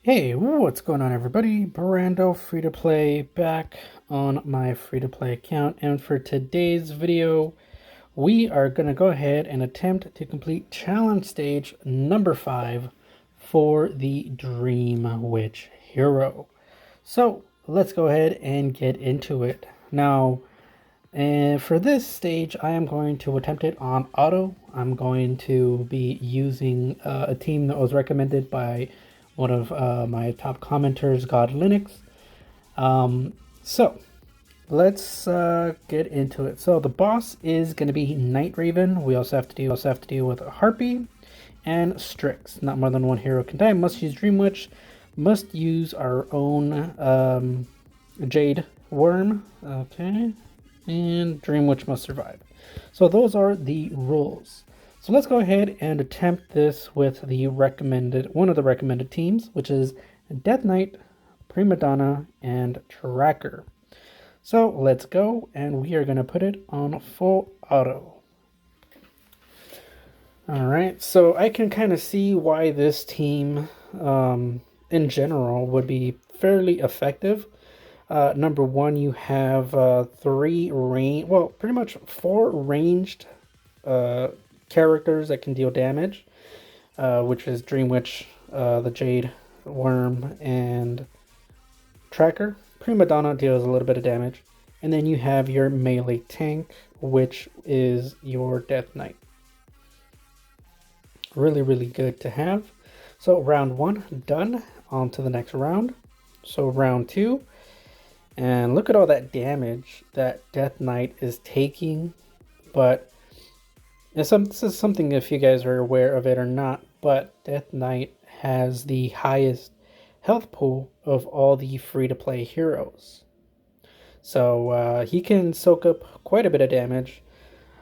Hey, what's going on everybody? Brando Free to Play back on my free to play account, and for today's video we are going to go ahead and attempt to complete challenge stage number 5 for the Dream Witch hero. So let's go ahead and get into it. Now, and for this stage, I am going to attempt it on auto. I'm going to be using a team that was recommended by one of my top commenters, God Linux. So let's get into it. So the boss is going to be Night Raven. We also have to deal with Harpy and Strix. Not more than one hero can die. Must use Dream Witch. Must use our own Jade Worm. Okay, and Dream Witch must survive. So those are the rules. So let's go ahead and attempt this with the one of the recommended teams, which is Death Knight, Prima Donna, and Tracker. So let's go, and we are going to put it on full auto. Alright, so I can kind of see why this team in general would be fairly effective. Number one, you have pretty much 4 ranged characters that can deal damage, which is Dream Witch, the Jade Worm, and Tracker. Prima Donna deals a little bit of damage. And then you have your melee tank, which is your Death Knight. Really, really good to have. So round 1 done. On to the next round. So round 2. And look at all that damage that Death Knight is taking. But this is something, if you guys are aware of it or not, but Death Knight has the highest health pool of all the free-to-play heroes. So he can soak up quite a bit of damage.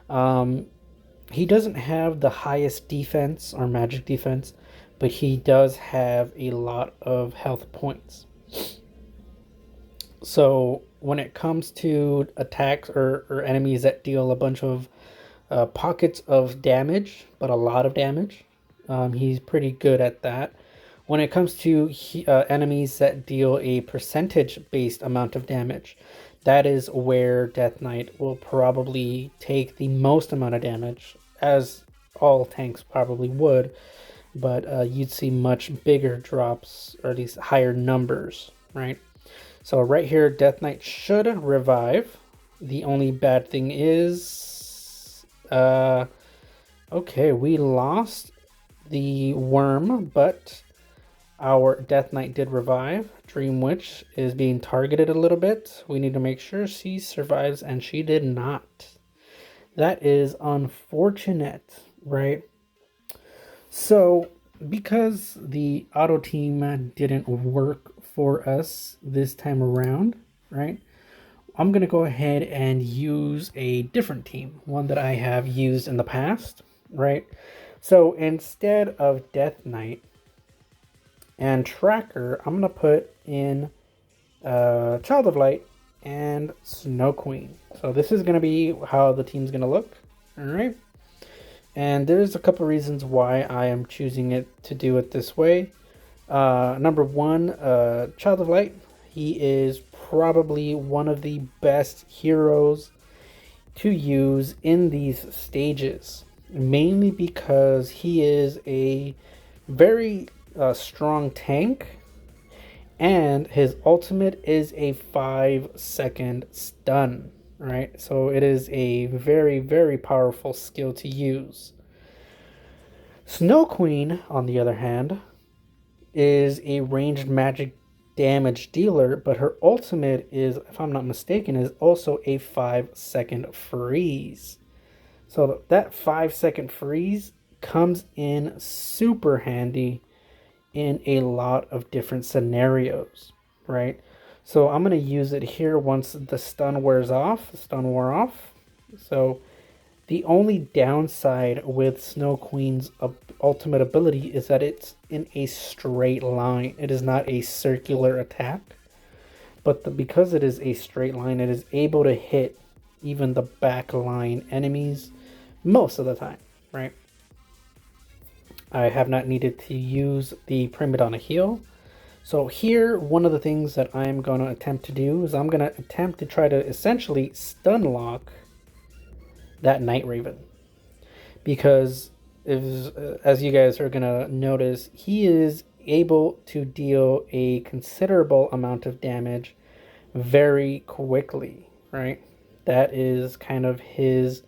He doesn't have the highest defense or magic defense, but he does have a lot of health points. So when it comes to attacks or enemies that deal a bunch of pockets of damage, but a lot of damage, he's pretty good at that. When it comes to enemies that deal a percentage-based amount of damage, that is where Death Knight will probably take the most amount of damage, as all tanks probably would, but you'd see much bigger drops, or at least higher numbers, right? So right here, Death Knight should revive. The only bad thing is, okay, we lost the worm, but our Death Knight did revive. Dream Witch is being targeted a little bit. We need to make sure she survives, and she did not. That is unfortunate, right? So, because the auto team didn't work for us this time around, right? I'm going to go ahead and use a different team, one that I have used in the past, right? So instead of Death Knight and Tracker, I'm going to put in Child of Light and Snow Queen. So this is going to be how the team's going to look, all right? And there's a couple reasons why I am choosing it to do it this way. Number one, Child of Light. He is probably one of the best heroes to use in these stages, mainly because he is a very strong tank, and his ultimate is a 5-second stun, right? So it is a very, very powerful skill to use. Snow Queen, on the other hand, is a ranged magic damage dealer, but her ultimate is, if I'm not mistaken, is also a 5-second freeze. So that 5-second freeze comes in super handy in a lot of different scenarios, right? So I'm going to use it here once the stun wears off. The stun wore off. So the only downside with Snow Queen's ultimate ability is that it's in a straight line. It is not a circular attack, but because it is a straight line, it is able to hit even the back line enemies most of the time, right? I have not needed to use the Prima Donna heal, So here, one of the things that I'm going to attempt to do is I'm going to attempt to try to essentially stun lock that Night Raven. Because if, as you guys are going to notice, he is able to deal a considerable amount of damage very quickly, right? That is kind of his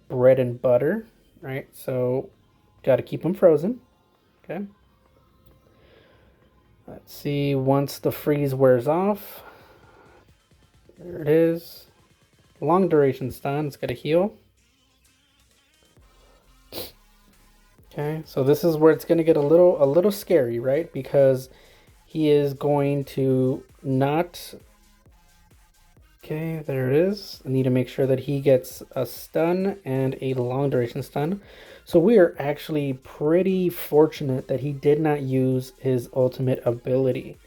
bread and butter, right? So got to keep him frozen, okay? Let's see, once the freeze wears off, there it is. Long duration stun, it's got to heal. Okay, so this is where it's going to get a little scary, right? Because he is going to not... Okay, there it is. I need to make sure that he gets a stun and a long duration stun. So we are actually pretty fortunate that he did not use his ultimate ability.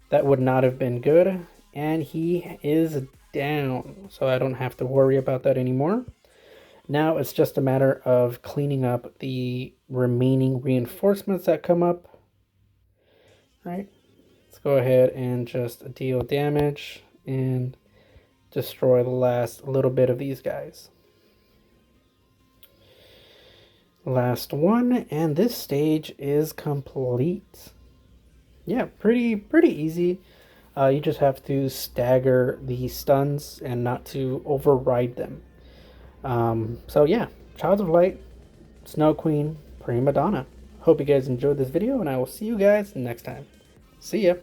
That would not have been good. And he is down, so I don't have to worry about that anymore. Now it's just a matter of cleaning up the remaining reinforcements that come up. Right? Let's go ahead and just deal damage and destroy the last little bit of these guys. Last one, and this stage is complete. Yeah, pretty easy. You just have to stagger the stuns and not to override them. So yeah, Child of Light, Snow Queen, Prima Donna. Hope you guys enjoyed this video, and I will see you guys next time. See ya!